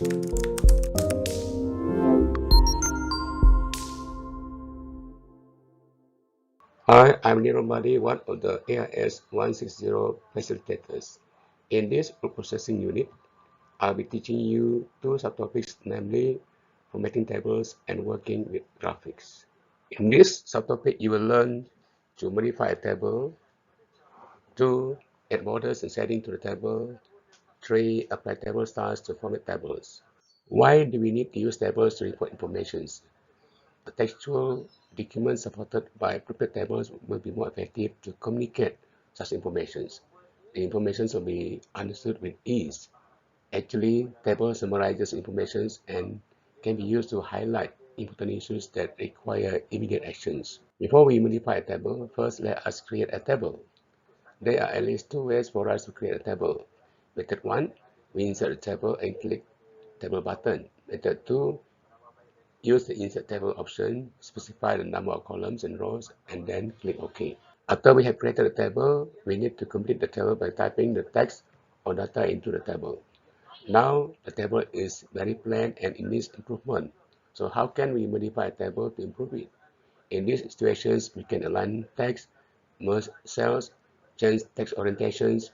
Hi, I'm Niromadi, one of the AIS 160 facilitators. In this group processing unit, I'll be teaching you two subtopics, namely formatting tables and working with graphics. In this subtopic, you will learn to modify a table, 2. Add borders and settings to the table, 3. Apply table styles to format tables. Why do we need to use tables to report information? The textual documents supported by prepared tables will be more effective to communicate such information. The information will be understood with ease. Actually, table summarizes information and can be used to highlight important issues that require immediate actions. Before we modify a table, first let us create a table. There are at least two ways for us to create a table. Method 1, we insert the table and click table button. Method 2, use the insert table option, specify the number of columns and rows, and then click OK. After we have created a table, we need to complete the table by typing the text or data into the table. Now the table is very plain and it needs improvement. So how can we modify a table to improve it? In these situations, we can align text, merge cells, change text orientations,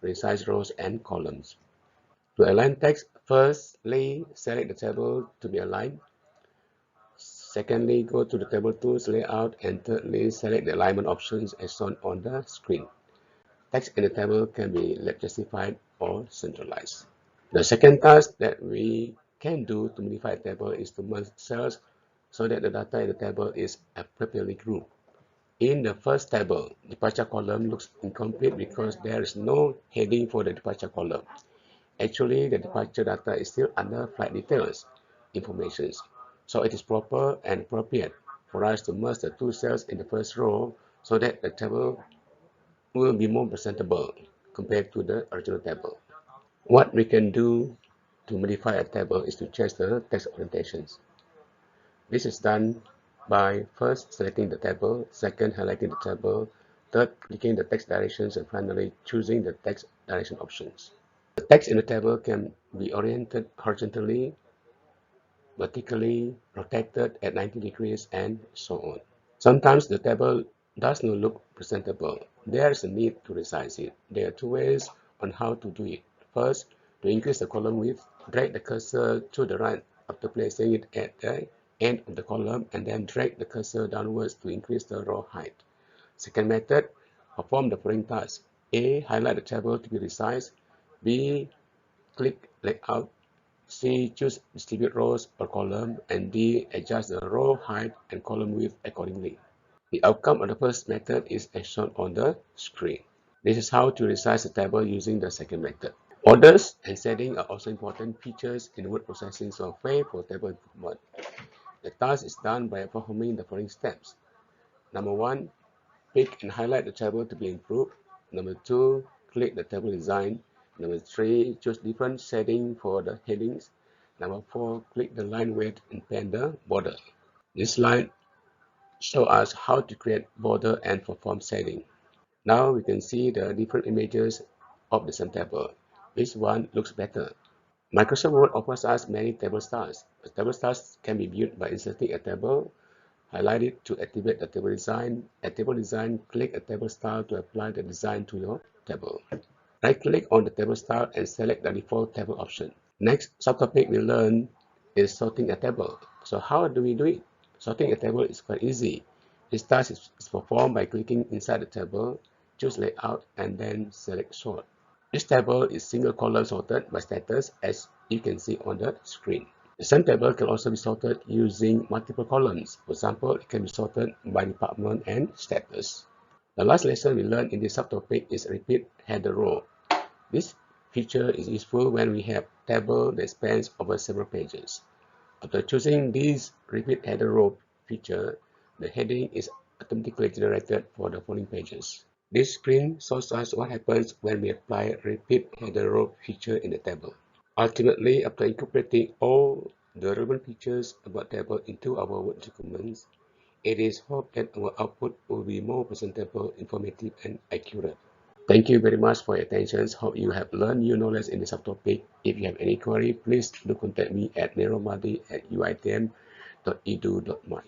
resize rows and columns. To align text, firstly, select the table to be aligned. Secondly, go to the table tools layout, and thirdly, select the alignment options as shown on the screen. Text in the table can be left justified or centralized. The second task that we can do to modify a table is to merge cells so that the data in the table is appropriately grouped. In the first table, departure column looks incomplete because there is no heading for the departure column. Actually, the departure data is still under flight details information, so it is proper and appropriate for us to merge the two cells in the first row so that the table will be more presentable compared to the original table. What we can do to modify a table is to change the text orientations. This is done by first selecting the table, second highlighting the table, third clicking the text directions, and finally choosing the text direction options. The text in the table can be oriented horizontally, vertically, rotated at 90 degrees, and so on. Sometimes the table does not look presentable. There is a need to resize it. There are two ways on how to do it. First, to increase the column width, drag the cursor to the right after placing it at the end of the column, and then drag the cursor downwards to increase the row height. Second method, perform the following tasks. A. Highlight the table to be resized. B. Click Layout. C. Choose Distribute rows per column. And D. Adjust the row height and column width accordingly. The outcome of the first method is as shown on the screen. This is how to resize the table using the second method. Orders and setting are also important features in word processing software for table improvement. The task is done by performing the following steps. Number 1, pick and highlight the table to be improved. Number 2, click the table design. Number 3, choose different setting for the headings. Number 4, click the line weight and pen the border. This slide shows us how to create border and perform setting. Now we can see the different images of the same table. Which one looks better? Microsoft Word offers us many table styles. The table styles can be viewed by inserting a table, highlight it to activate the table design. At table design, click a table style to apply the design to your table. Right-click on the table style and select the default table option. Next subtopic we learn is sorting a table. So how do we do it? Sorting a table is quite easy. This task is performed by clicking inside the table, choose layout, and then select sort. This table is single column sorted by status as you can see on the screen. The same table can also be sorted using multiple columns. For example, it can be sorted by department and status. The last lesson we learned in this subtopic is repeat header row. This feature is useful when we have a table that spans over several pages. After choosing this repeat header row feature, the heading is automatically generated for the following pages. This screen shows us what happens when we apply repeat header row feature in the table. Ultimately, after incorporating all the relevant features about table into our Word documents, it is hoped that our output will be more presentable, informative, and accurate. Thank you very much for your attention. Hope you have learned new knowledge in this subtopic. If you have any query, please do contact me at neromadi@uitm.edu.my.